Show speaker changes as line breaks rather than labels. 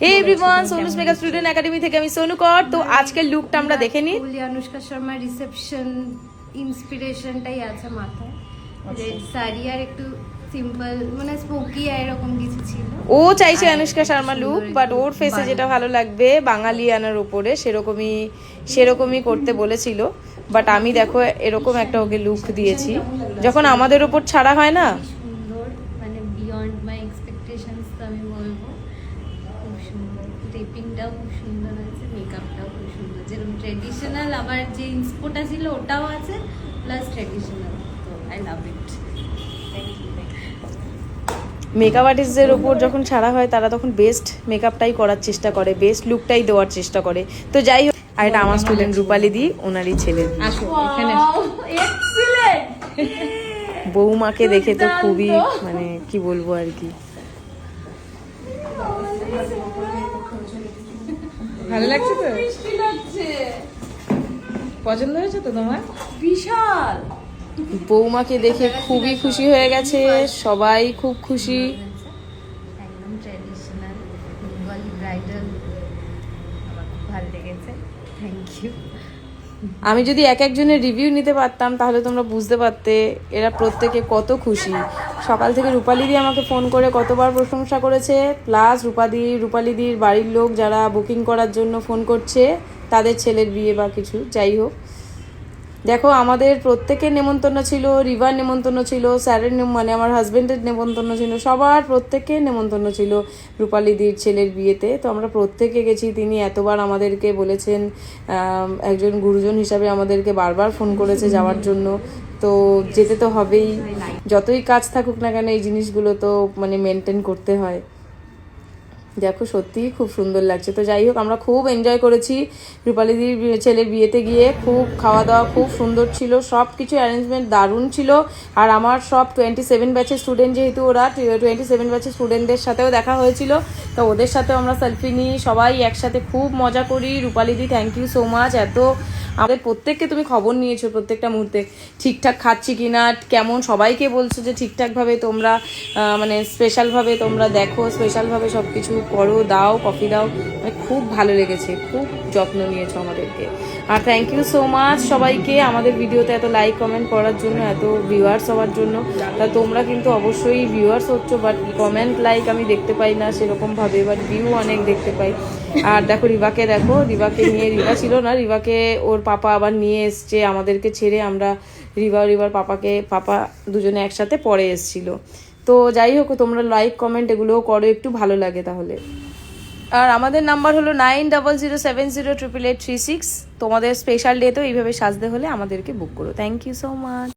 হে everyone, Sonu's makeup student academy থেকে আমি সোনু কর। তো আজকের লুকটা আমরা দেখে নিই।
অনুষ্কা শর্মা রিসেপশন ইন্সপিরেশনটাই আছে মাথায়, রেড শাড়ি আর একটু সিম্পল মানে স্পোকি এরকম কিছু ছিল।
ও চাইছে অনুষ্কা শর্মা লুক, বাট ওর ফেসে যেটা ভালো লাগবে বাঙালিয়ানার উপরে সেরকমই করতে বলেছিল। বাট আমি দেখো এরকম একটা ওকে লুক দিয়েছি, যখন আমাদের ওপর ছাড়া হয় না।
সুন্দর, মানে বিয়ন্ড মাই এক্সপেকটেশনস তো আমি বলবো। খুব সুন্দর, টেপিংটাও খুব সুন্দর আছে, মেকআপটাও খুব সুন্দর, যেরকম ট্রেডিশনাল আবার যে ইন্সপোটা ছিল ওটাও আছে, প্লাস ট্রেডিশনাল। তো আই লাভ ইট।
মেকআপ আর্টিস্টদের ওপর যখন ছাড়া হয় তারা তখন বেস্ট মেকআপটাই করার চেষ্টা করে, বেস্ট লুকটাই দেওয়ার চেষ্টা করে। তো যাই হোক, আর এটা আমার স্টুডেন্ট রূপালী দি, ওনারই ছেলে। বৌমাকে দেখে তো খুবই মানে কি বলবো আর কি,
ভালো লাগছে তো? পছন্দ হয়েছে তো তোমার?
বিশাল।
বৌমাকে দেখে খুবই খুশি হয়ে গেছে, সবাই খুব খুশি।
একদম ট্রেডিশনাল বেঙ্গলি ব্রাইডাল, আমার খুব ভালো লেগেছে। Thank you.
আমি যদি এক একজনের রিভিউ নিতে পারতাম তাহলে তোমরা বুঝতে পারতে এরা প্রত্যেকে কত খুশি। সকাল থেকে রূপালীদি আমাকে ফোন করে কতবার প্রশংসা করেছে, প্লাস রূপালীদির বাড়ির লোক যারা বুকিং করার জন্য ফোন করছে, তাদের ছেলের বিয়ে বা কিছু, যাই হোক। দেখো আমাদের প্রত্যেকের নেমন্তন্ন ছিল, রিভার নেমন্তন্ন ছিল, স্যারের মানে আমার হাজবেন্ডের নেমন্তন্ন ছিল, সবার প্রত্যেকের নেমন্তন্ন ছিল রূপালীদির ছেলের বিয়েতে। তো আমরা প্রত্যেকে গেছি। তিনি এতবার আমাদেরকে বলেছেন, একজন গুরুজন হিসাবে আমাদেরকে বারবার ফোন করেছে যাওয়ার জন্য। তো যেতে তো হবেই, যতই কাজ থাকুক না কেন এই জিনিসগুলো তো মানে মেনটেন করতে হয়। দেখো সত্যিই খুব সুন্দর লাগছে। তো যাই হোক, আমরা খুব এনজয় করেছি রূপালীদির ছেলের বিয়েতে গিয়ে। খুব খাওয়া দাওয়া খুব সুন্দর ছিল, সব কিছু অ্যারেঞ্জমেন্ট দারুণ ছিল। আর আমার সব 27 ব্যাচের স্টুডেন্ট, যেহেতু ওরা 27 ব্যাচের স্টুডেন্টদের সাথেও দেখা হয়েছিল, তো ওদের সাথেও আমরা সেলফি নিই, সবাই একসাথে খুব মজা করি। রূপালীদি থ্যাংক ইউ সো মাচ। এত আমাদের প্রত্যেককে তুমি খবর নিয়েছো প্রত্যেকটা মুহূর্তে, ঠিকঠাক খাচ্ছি কিনা, কেমন, সবাইকে বলছো যে ঠিকঠাকভাবে তোমরা মানে স্পেশালভাবে তোমরা দেখো, স্পেশালভাবে সব কিছু করো, দাও, কফি দাও। মানে খুব ভালো লেগেছে, খুব যত্ন নিয়েছো আমাদেরকে। আর থ্যাংক ইউ সো মাচ সবাইকে আমাদের ভিডিওতে এত লাইক কমেন্ট করার জন্য, এত ভিউয়ার্স হওয়ার জন্য। তা তোমরা কিন্তু অবশ্যই ভিউয়ার্স হচ্ছো, বাট কমেন্ট লাইক আমি দেখতে পাই না সেরকমভাবে, বাট ভিউ অনেক দেখতে পাই। আর দেখো রিভাকে নিয়ে, রিভা ছিল না, রিভাকে ওর পাপা আবার নিয়ে এসছে আমাদেরকে ছেড়ে। আমরা রিভার পাপা দুজনে একসাথে পরে এসছিল। তো যাই হোক, তোমরা লাইক কমেন্ট এগুলোও করো, একটু ভালো লাগে তাহলে। আর আমাদের নাম্বার হলো 9007088836। তোমাদের স্পেশাল ডে তো এইভাবে সাজতে হলে আমাদেরকে বুক করো। Thank you so much.